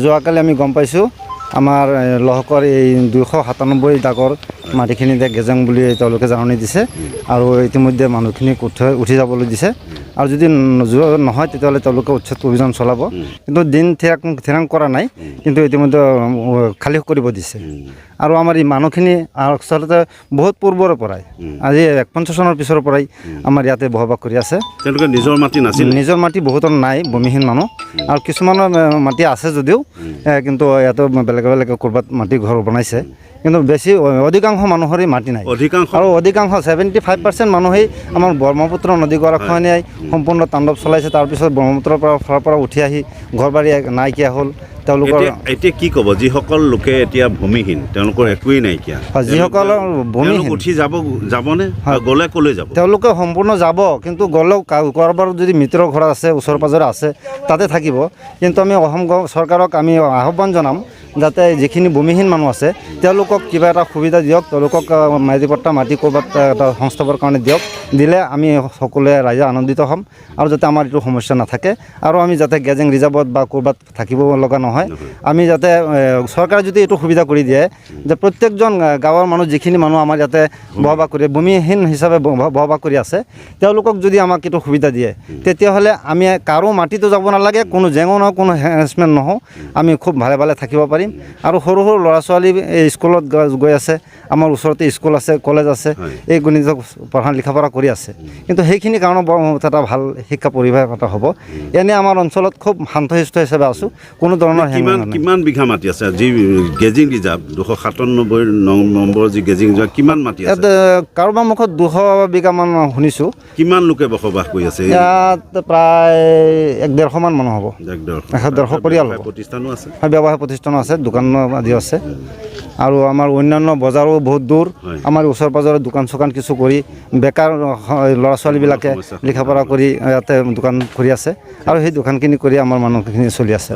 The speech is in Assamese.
যোৱাকালি আমি গম পাইছোঁ আমাৰ লহকৰ এই 297 দাগৰ মাটিখিনি গেজেং বুলি তেওঁলোকে জাননী দিছে আৰু ইতিমধ্যে মানুহখিনিক উঠি যাবলৈ দিছে আৰু যদি নহয় তেতিয়াহ'লে তেওঁলোকে উচ্ছেদ অভিযান চলাব কিন্তু দিন থিৰাং কৰা নাই কিন্তু ইতিমধ্যে খালী কৰিব দিছে আৰু আমাৰ এই মানুহখিনি আচলতে বহুত পূৰ্বৰ পৰাই আজি 50 চনৰ পিছৰ পৰাই আমাৰ ইয়াতে বসবাস কৰি আছে তেওঁলোকে নিজৰ মাটি নাছিল নিজৰ মাটি বহুতৰ নাই ভূমিহীন মানুহ আৰু কিছুমানৰ মাটি আছে যদিও কিন্তু ইয়াতে বেলেগ বেলেগ ক'ৰবাত মাটি ঘৰ বনাইছে কিন্তু বেছি অধিকাংশ মানুহৰে মাটি নাই আৰু অধিকাংশ 75% মানুহেই আমাৰ ব্ৰহ্মপুত্ৰ নদী গৰাখহনীয়াই সম্পূৰ্ণ তাণ্ডৱ চলাইছে তাৰপিছত ব্ৰহ্মপুত্ৰৰ পৰা উঠি আহি ঘৰ বাৰী নাইকিয়া হ'ল তেওঁলোকৰ এতিয়া কি ক'ব যিসকল লোকে এতিয়া ভূমিহীন তেওঁলোকৰ একোৱেই নাইকিয়া যিসকলৰ ভূমিহীন উঠি যাবনে গ'লে ক'লৈ যাব তেওঁলোকে সম্পূৰ্ণ যাব কিন্তু গ'লেও কাৰোবাৰ যদি মিত্ৰৰ ঘৰ আছে ওচৰে পাজৰে আছে তাতে থাকিব কিন্তু আমি অসম চৰকাৰক আমি আহ্বান জনাম যাতে যিখিনি ভূমিহীন মানুহ আছে তেওঁলোকক কিবা এটা সুবিধা দিয়ক তেওঁলোকক মাটি ক'ৰবাত এটা সংস্থাপৰ কাৰণে দিয়ক দিলে আমি সকলোৱে ৰাইজে আনন্দিত হ'ম আৰু যাতে আমাৰ এইটো সমস্যা নাথাকে আৰু আমি যাতে গেজেং ৰিজাৰ্ভত বা ক'ৰবাত থাকিব লগা নহয় আমি যাতে চৰকাৰে যদি এইটো সুবিধা কৰি দিয়ে যে প্ৰত্যেকজন গাঁৱৰ মানুহ যিখিনি মানুহ আমাৰ ইয়াতে বসবাস কৰি ভূমিহীন হিচাপে বসবাস কৰি আছে তেওঁলোকক যদি আমাক এইটো সুবিধা দিয়ে তেতিয়াহ'লে আমি কাৰো মাটিতো যাব নালাগে কোনো জেঙো নহয় কোনো হেৰেচমেণ্ট নহওঁ আমি খুব ভালে ভালে থাকিব পাৰিম আৰু সৰু সৰু ল'ৰা ছোৱালী এই স্কুলত গৈ আছে আমাৰ ওচৰতে স্কুল আছে কলেজ আছে এই গণিত পঢ়া লিখা পঢ়া কৰি আছে কিন্তু সেইখিনি কাৰণত এটা ভাল শিক্ষা পৰিৱেশ এটা হ'ব এনে আমাৰ অঞ্চলত খুব শান্তশিষ্ট হিচাপে আছোঁ কোনো ধৰণৰ কিমান বিঘা মাটি আছে যি গেজিং ৰিজাৰ্ভ 297 নম্বৰ যি গেজিং ৰিজাৰ্ভ কিমান মাটি আছে কাৰোবাৰ মুখত 200 বিঘামান শুনিছোঁ কিমান লোকে বসবাস কৰি আছে ইয়াত প্ৰায় 150 মান মানুহ হ'ব 150 পৰিয়াল প্ৰতিষ্ঠানো আছে ব্যৱসায় প্ৰতিষ্ঠানো আছে দোকান আদি আছে আৰু আমাৰ অন্যান্য বজাৰো বহুত দূৰ আমাৰ ওচৰ পাজৰে দোকান চোকান কিছু কৰি বেকাৰ ল'ৰা ছোৱালীবিলাকে লিখা পঢ়া কৰি ইয়াতে দোকান কৰি আছে আৰু সেই দোকানখিনি কৰি আমাৰ মানুহখিনি চলি আছে